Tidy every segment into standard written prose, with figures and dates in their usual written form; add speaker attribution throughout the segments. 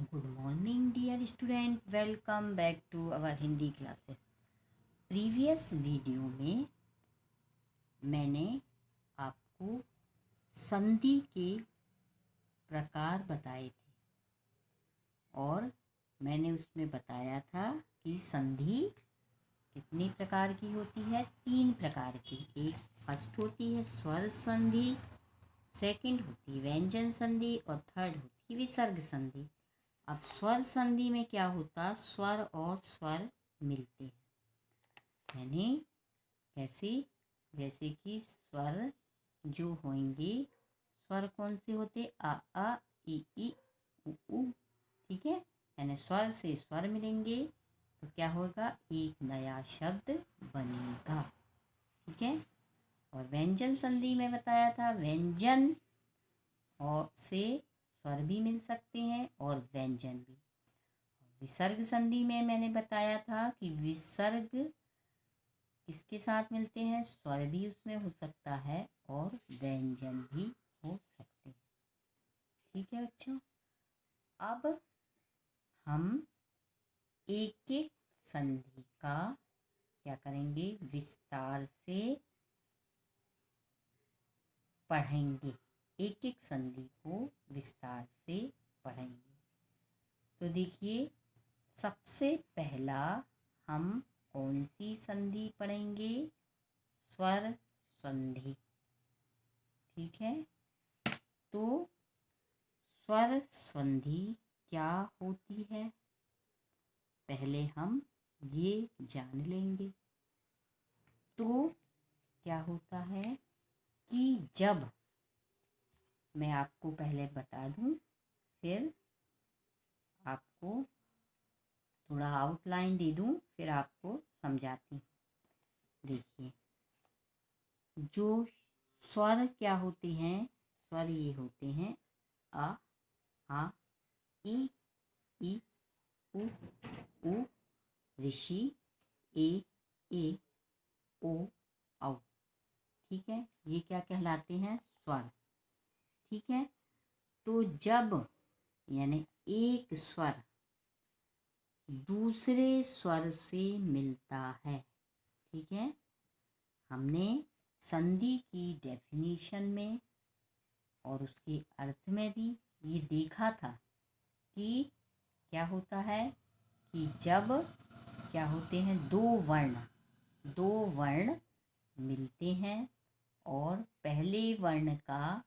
Speaker 1: Good morning, dear student. Welcome back to our Hindi classes. Previous video में मैंने आपको संधि के प्रकार बताए थे और मैंने उसमें बताया था कि संधि कितने प्रकार की होती है। 3 प्रकार की। एक फर्स्ट होती है स्वर संधि, सेकंड होती है व्यंजन संधि और थर्ड होती है विसर्ग संधि। अब स्वर संधि में क्या होता, स्वर और स्वर मिलते हैं, यानी कैसे, जैसे कि स्वर जो होंगे, स्वर कौन से होते, आ ई उ, ठीक है। यानी स्वर से स्वर मिलेंगे तो क्या होगा, एक नया शब्द बनेगा, ठीक है। और व्यंजन संधि में बताया था, व्यंजन और से स्वर भी मिल सकते हैं और व्यंजन भी। विसर्ग संधि में मैंने बताया था कि विसर्ग किसके साथ मिलते हैं, स्वर भी उसमें हो सकता है और व्यंजन भी हो सकते हैं, ठीक है बच्चों। अब हम एक एक संधि का क्या करेंगे, विस्तार से पढ़ेंगे, एक एक संधि को विस्तार से पढ़ेंगे। तो देखिए, सबसे पहला हम कौन सी संधि पढ़ेंगे, स्वर संधि, ठीक है। तो स्वर संधि क्या होती है, पहले हम ये जान लेंगे। तो क्या होता है कि जब, मैं आपको पहले बता दूं, फिर आपको थोड़ा आउटलाइन दे दूं, फिर आपको समझाती हूँ। देखिए, जो स्वर क्या होते हैं, स्वर ये होते हैं आ, ई, उ, ऋषि, ए, ओ, औ, ठीक है। ये क्या कहलाते हैं, स्वर, ठीक है। तो जब यानी एक स्वर दूसरे स्वर से मिलता है, ठीक है। हमने संधि की डेफिनेशन में और उसके अर्थ में भी ये देखा था कि क्या होता है कि जब क्या होते हैं, दो वर्ण मिलते हैं और पहले वर्ण का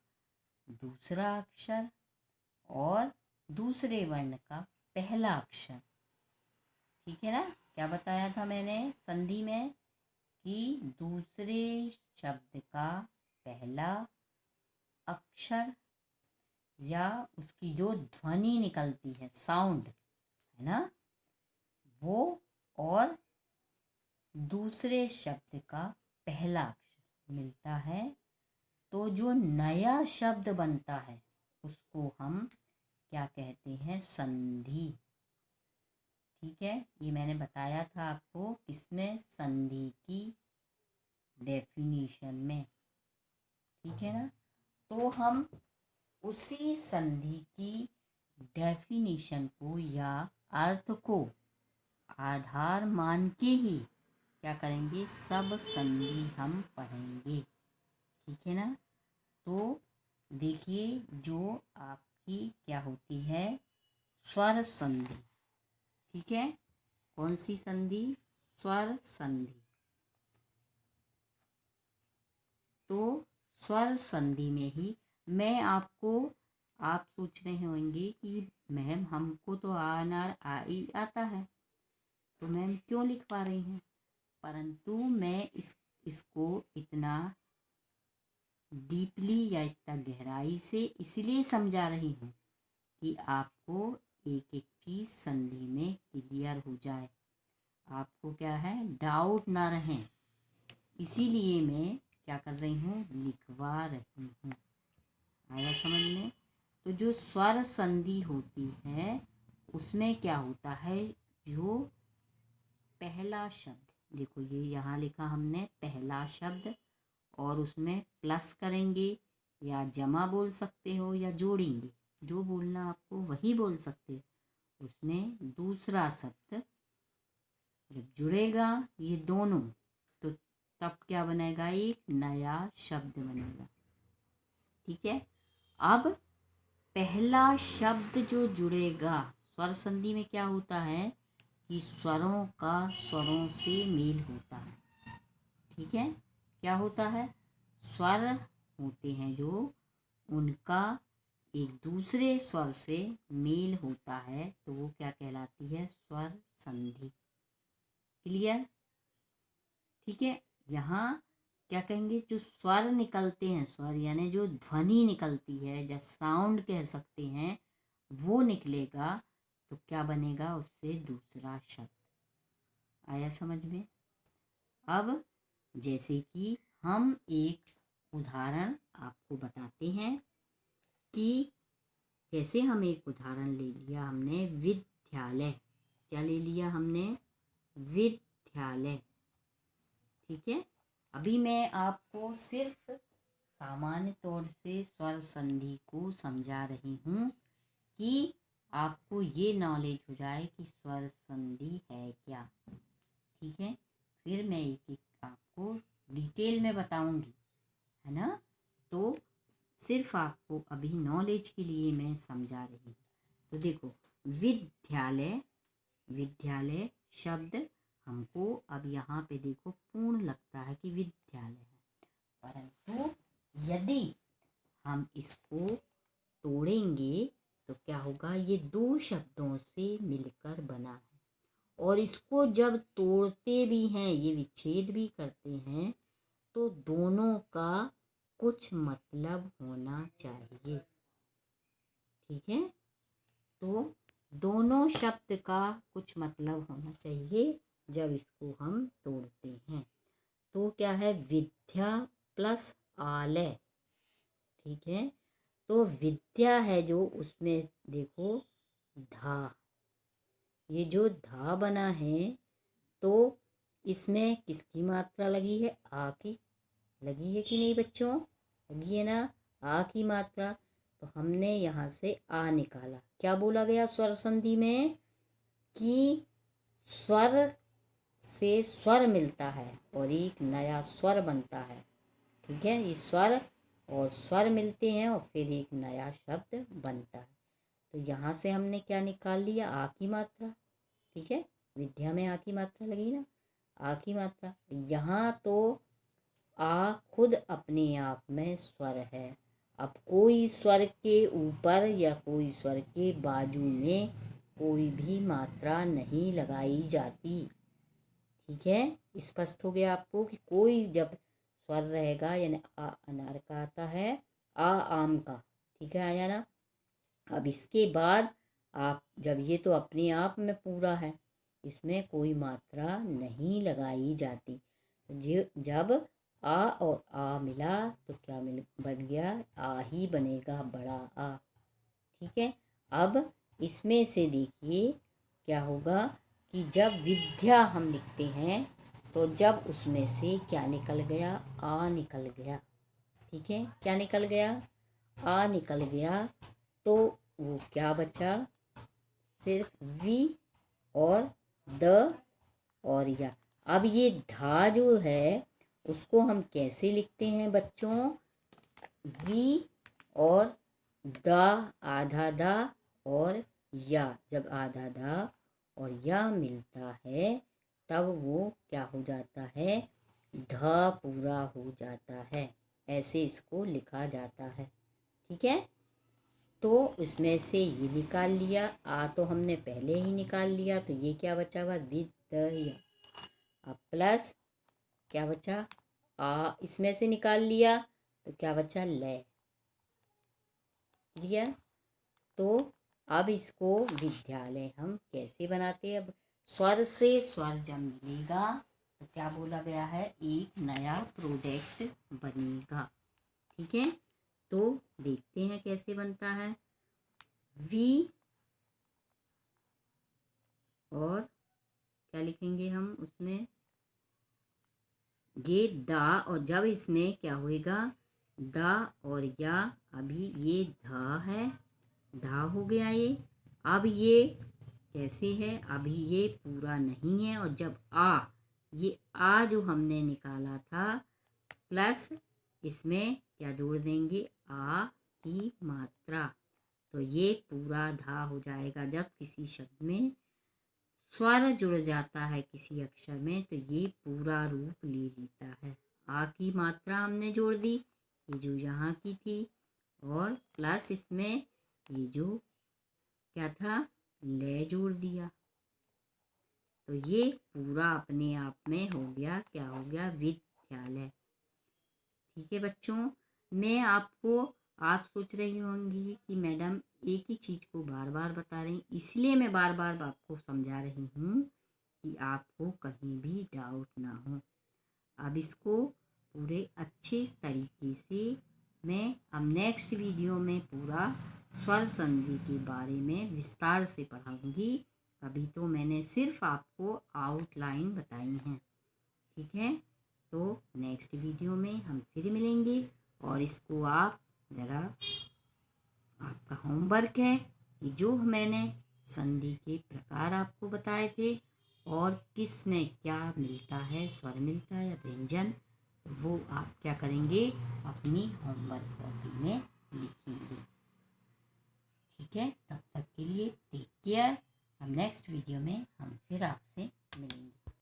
Speaker 1: दूसरा अक्षर और दूसरे वर्ण का पहला अक्षर, ठीक है ना। क्या बताया था मैंने संधि में कि दूसरे शब्द का पहला अक्षर या उसकी जो ध्वनि निकलती है, साउंड है ना, वो और दूसरे शब्द का पहला अक्षर मिलता है तो जो नया शब्द बनता है उसको हम क्या कहते हैं, संधि, ठीक है। ये मैंने बताया था आपको किसमें, संधि की डेफिनेशन में, ठीक है ना। तो हम उसी संधि की डेफिनेशन को या अर्थ को आधार मान के ही क्या करेंगे, सब संधि हम पढ़ेंगे, ठीक है ना। तो देखिए, जो आपकी क्या होती है, स्वर संधि, ठीक है। कौन सी संधि, स्वर संधि। तो स्वर संधि में ही मैं आपको, आप सोच रहे होंगे कि मैम हमको तो आ ई आता है, तो मैम क्यों लिख पा रही हैं, परंतु मैं इसको इतना डीपली या इतना गहराई से इसलिए समझा रही हूँ कि आपको एक एक चीज़ संधि में क्लियर हो जाए, आपको क्या है, डाउट ना रहे, इसीलिए मैं क्या कर रही हूँ, लिखवा रही हूँ। आया समझ में। तो जो स्वर संधि होती है उसमें क्या होता है, जो पहला शब्द, देखो ये यहाँ लिखा हमने पहला शब्द, और उसमें प्लस करेंगे या जमा बोल सकते हो या जोड़ेंगे, जो बोलना आपको वही बोल सकते हो। उसमें दूसरा शब्द जब जुड़ेगा ये दोनों, तो तब क्या बनेगा, एक नया शब्द बनेगा। ठीक है। अब पहला शब्द जो जुड़ेगा, स्वर संधि में क्या होता है कि स्वरों का स्वरों से मेल होता है। ठीक है। क्या होता है, स्वर होते हैं जो उनका एक दूसरे स्वर से मेल होता है, तो वो क्या कहलाती है, स्वर संधि। क्लियर। ठीक है। यहाँ क्या कहेंगे, जो स्वर निकलते हैं, स्वर यानी जो ध्वनि निकलती है, या साउंड कह सकते हैं, वो निकलेगा तो क्या बनेगा, उससे दूसरा शब्द। आया समझ में। अब जैसे कि हम एक उदाहरण आपको बताते हैं कि जैसे हम एक उदाहरण ले लिया हमने विद्यालय। क्या ले लिया हमने, विद्यालय। ठीक है। अभी मैं आपको सिर्फ सामान्य तौर से स्वर संधि को समझा रही हूँ कि आपको ये नॉलेज हो जाए कि स्वर संधि है क्या। ठीक है। फिर मैं एक एक आपको डिटेल में बताऊंगी, है ना। तो सिर्फ आपको अभी नॉलेज के लिए मैं समझा रही हूँ। तो देखो, विद्यालय, विद्यालय शब्द हमको अब यहाँ पे देखो पूर्ण लगता है कि विद्यालय है, परंतु यदि हम इसको तोड़ेंगे तो क्या होगा, ये दो शब्दों से मिलकर बना है। और इसको जब तोड़ते भी हैं, ये विच्छेद भी करते हैं, तो दोनों का कुछ मतलब होना चाहिए। ठीक है। तो दोनों शब्द का कुछ मतलब होना चाहिए जब इसको हम तोड़ते हैं। तो क्या है, विद्या प्लस आलय। ठीक है। तो विद्या है जो, उसमें देखो धा, ये जो धा बना है, तो इसमें किसकी मात्रा लगी है, आ की लगी है कि नहीं बच्चों, लगी है ना, आ की मात्रा। तो हमने यहाँ से आ निकाला। क्या बोला गया स्वर संधि में कि स्वर से स्वर मिलता है और एक नया स्वर बनता है। ठीक है। ये स्वर और स्वर मिलते हैं और फिर एक नया शब्द बनता है। तो यहाँ से हमने क्या निकाल लिया, आ की मात्रा। ठीक है। विद्या में आ की मात्रा लगी ना, आ की मात्रा। यहाँ तो आ खुद अपने आप में स्वर है। अब कोई स्वर के ऊपर या कोई स्वर के बाजू में कोई भी मात्रा नहीं लगाई जाती। ठीक है। स्पष्ट हो गया आपको कि कोई जब स्वर रहेगा, यानी आ अनार का आता है, आ आम का। ठीक है, आया ना। अब इसके बाद आप जब, ये तो अपने आप में पूरा है, इसमें कोई मात्रा नहीं लगाई जाती। जब आ और आ मिला तो क्या बन गया, आ ही बनेगा, बड़ा आ। ठीक है। अब इसमें से देखिए क्या होगा कि जब विद्या हम लिखते हैं तो जब उसमें से क्या निकल गया, आ निकल गया। ठीक है। क्या निकल गया, आ निकल गया। तो वो क्या बचा, सिर्फ वी और द और या। अब ये धा जो है उसको हम कैसे लिखते हैं बच्चों, वी और द आधा दा और या। जब आधा दा और या मिलता है तब वो क्या हो जाता है, ध पूरा हो जाता है। ऐसे इसको लिखा जाता है। ठीक है। तो इसमें से ये निकाल लिया, आ तो हमने पहले ही निकाल लिया, तो ये क्या बचा हुआ, विद्या। अब प्लस क्या बचा, आ इसमें से निकाल लिया तो क्या बचा, लय। क्लियर। तो अब इसको विद्यालय हम कैसे बनाते हैं, अब स्वर से स्वर जब मिलेगा तो क्या बोला गया है, एक नया प्रोडक्ट बनेगा। ठीक है। तो देखते हैं कैसे बनता है, वी और क्या लिखेंगे हम उसमें, ये दा, और जब इसमें क्या होएगा, दा और या। अभी ये धा है, धा हो गया ये। अब ये कैसे है, अभी ये पूरा नहीं है। और जब ये आ जो हमने निकाला था प्लस इसमें क्या जोड़ देंगे, आ की मात्रा, तो ये पूरा धा हो जाएगा। जब किसी शब्द में स्वर जुड़ जाता है किसी अक्षर में तो ये पूरा रूप ले लेता है। आ की मात्रा हमने जोड़ दी, ये जो यहाँ की थी, और प्लस इसमें ये जो क्या था, ले जोड़ दिया, तो ये पूरा अपने आप में हो गया, क्या हो गया, विद्यालय। ठीक है बच्चों, मैं आपको, आप सोच रही होंगी कि मैडम एक ही चीज़ को बार बार बता रही, इसलिए मैं बार बार आपको समझा रही हूँ कि आपको कहीं भी डाउट ना हो। अब इसको पूरे अच्छे तरीके से मैं अब नेक्स्ट वीडियो में पूरा स्वर संधि के बारे में विस्तार से पढ़ाऊंगी। अभी तो मैंने सिर्फ आपको आउटलाइन बताई हैं। ठीक है, तो नेक्स्ट वीडियो में हम फिर मिलेंगे। और इसको आप ज़रा, आपका होमवर्क है कि जो मैंने संधि के प्रकार आपको बताए थे और किस में क्या मिलता है, स्वर मिलता है या व्यंजन, वो आप क्या करेंगे, अपनी होमवर्क कॉपी में लिखेंगे। ठीक है, तब तक के लिए टेक केयर। हम नेक्स्ट वीडियो में हम फिर आपसे